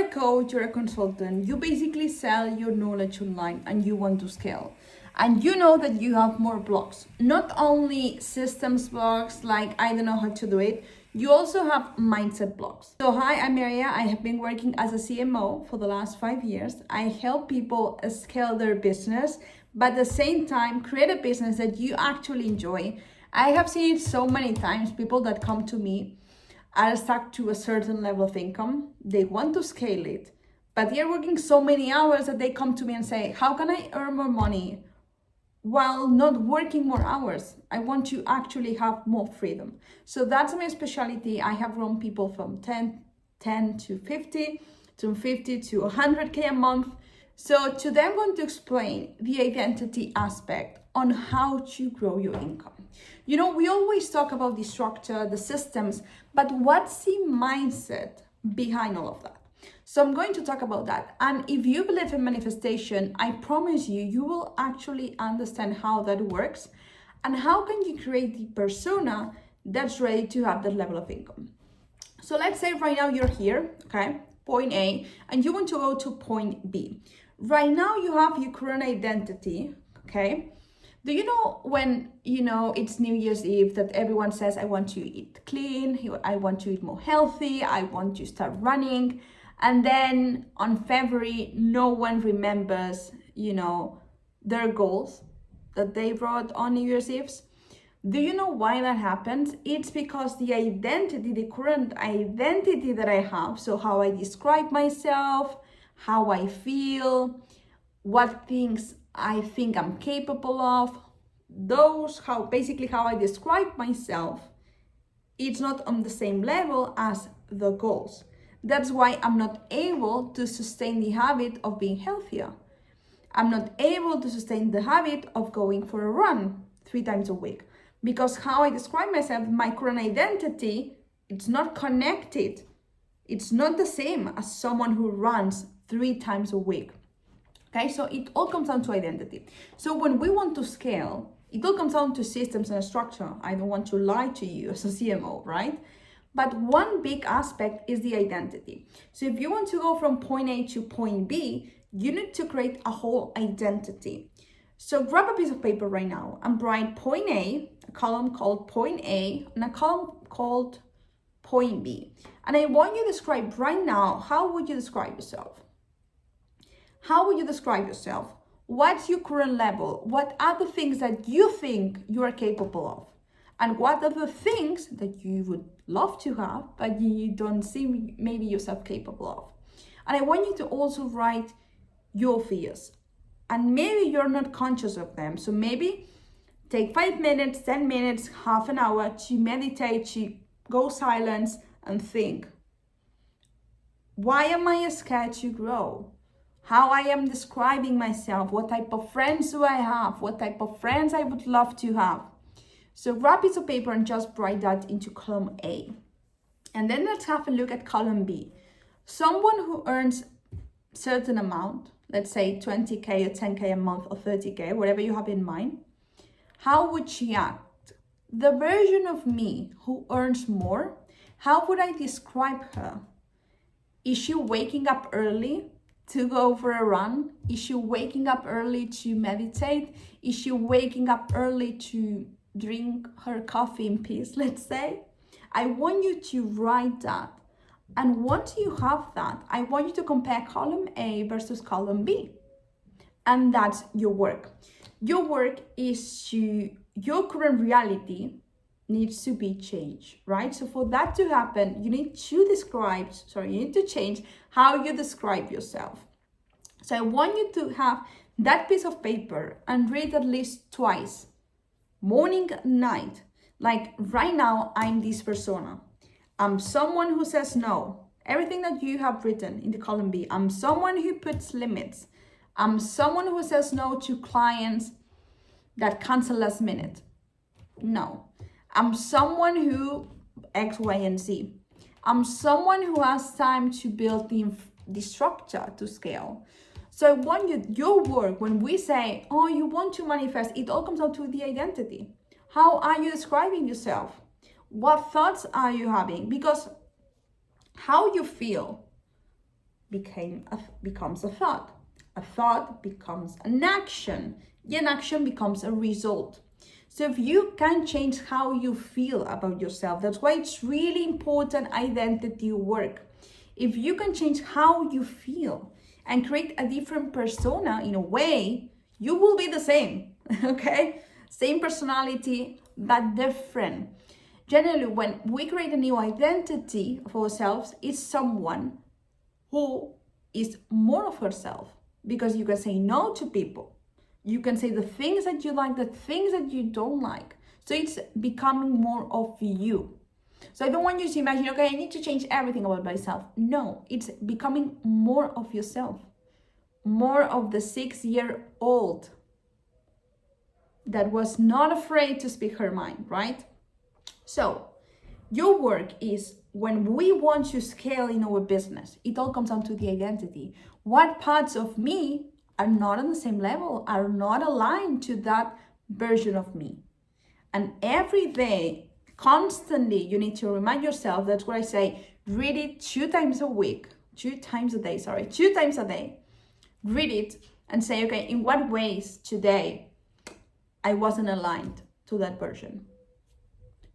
a coach, you're a consultant, you basically sell your knowledge online and you want to scale. And you know that you have more blocks, not only systems blocks, like I don't know how to do it, you also have mindset blocks. So hi, I'm Maria. I have been working as a CMO for the last 5 years. I help people scale their business, but at the same time, create a business that you actually enjoy. I have seen it so many times, people that come to me are stuck to a certain level of income. They want to scale it, but they're working so many hours that they come to me and say, how can I earn more money while not working more hours? I want to actually have more freedom. So that's my specialty. I have run people from 10 to 50, to 50 to 100K a month. So today I'm going to explain the identity aspect on how to grow your income. You know, we always talk about the structure, the systems, but what's the mindset behind all of that? So I'm going to talk about that. And if you believe in manifestation, I promise you, you will actually understand how that works and how can you create the persona that's ready to have that level of income. So let's say right now you're here, okay, point A, and you want to go to point B. Right now you have your current identity, okay? Do you know when, it's New Year's Eve that everyone says, I want to eat clean, I want to eat more healthy, I want to start running. And then on February, no one remembers, their goals that they wrote on New Year's Eve. Do you know why that happens? It's because the identity, the current identity that I have, so how I describe myself, how I feel, what things I think I'm capable of, how I describe myself, it's not on the same level as the goals. That's why I'm not able to sustain the habit of being healthier. I'm not able to sustain the habit of going for a run 3 times a week, because how I describe myself, my current identity, it's not connected. It's not the same as someone who runs 3 times a week. Okay, so it all comes down to identity. So when we want to scale, it all comes down to systems and structure. I don't want to lie to you as a CMO, right? But one big aspect is the identity. So if you want to go from point A to point B, you need to create a whole identity. So grab a piece of paper right now and write point A, a column called point A, and a column called point B. And I want you to describe right now, how would you describe yourself? How would you describe yourself? What's your current level? What are the things that you think you are capable of? And what are the things that you would love to have, but you don't see maybe yourself capable of? And I want you to also write your fears. And maybe you're not conscious of them. So maybe take 5 minutes, 10 minutes, half an hour to meditate, to go silence and think. Why am I scared to grow? How I am describing myself, what type of friends do I have, what type of friends I would love to have. So grab a piece of paper and just write that into column A. And then let's have a look at column B. Someone who earns certain amount, let's say 20K or 10K a month or 30K, whatever you have in mind, how would she act? The version of me who earns more, how would I describe her? Is she waking up early to go for a run? Is she waking up early to meditate? Is she waking up early to drink her coffee in peace, let's say? I want you to write that. And once you have that, I want you to compare column A versus column B. And that's your work. Your work is your current reality needs to be changed, right? So for that to happen, you need to change how you describe yourself. So I want you to have that piece of paper and read at least twice, morning and night. Like right now, I'm this persona. I'm someone who says no. Everything that you have written in the column B. I'm someone who puts limits. I'm someone who says no to clients that cancel last minute. No. I'm someone who X, Y, and Z. I'm someone who has time to build the structure to scale. So I want your work, when we say, oh, you want to manifest, it all comes down to the identity. How are you describing yourself? What thoughts are you having? Because how you feel becomes a thought. A thought becomes an action. An action becomes a result. So if you can change how you feel about yourself, that's why it's really important identity work. If you can change how you feel and create a different persona in a way, you will be the same, okay? Same personality, but different. Generally, when we create a new identity of ourselves, it's someone who is more of herself, because you can say no to people. You can say the things that you like, the things that you don't like. So it's becoming more of you. So I don't want you to imagine, okay, I need to change everything about myself. No, it's becoming more of yourself. More of the 6-year-old that was not afraid to speak her mind, right? So your work is, when we want to scale in our business, it all comes down to the identity. What parts of me are not on the same level, are not aligned to that version of me? And every day, constantly, you need to remind yourself. That's what I say, read it 2 times a day. Read it and say, okay, in what ways today I wasn't aligned to that version?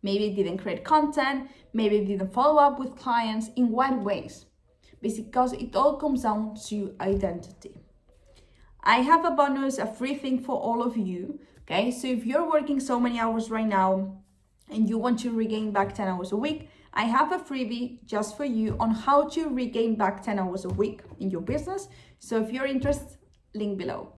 Maybe it didn't create content, maybe it didn't follow up with clients. In what ways? Because it all comes down to identity. I have a bonus, a free thing for all of you. Okay, so if you're working so many hours right now and you want to regain back 10 hours a week, I have a freebie just for you on how to regain back 10 hours a week in your business. So if you're interested, link below.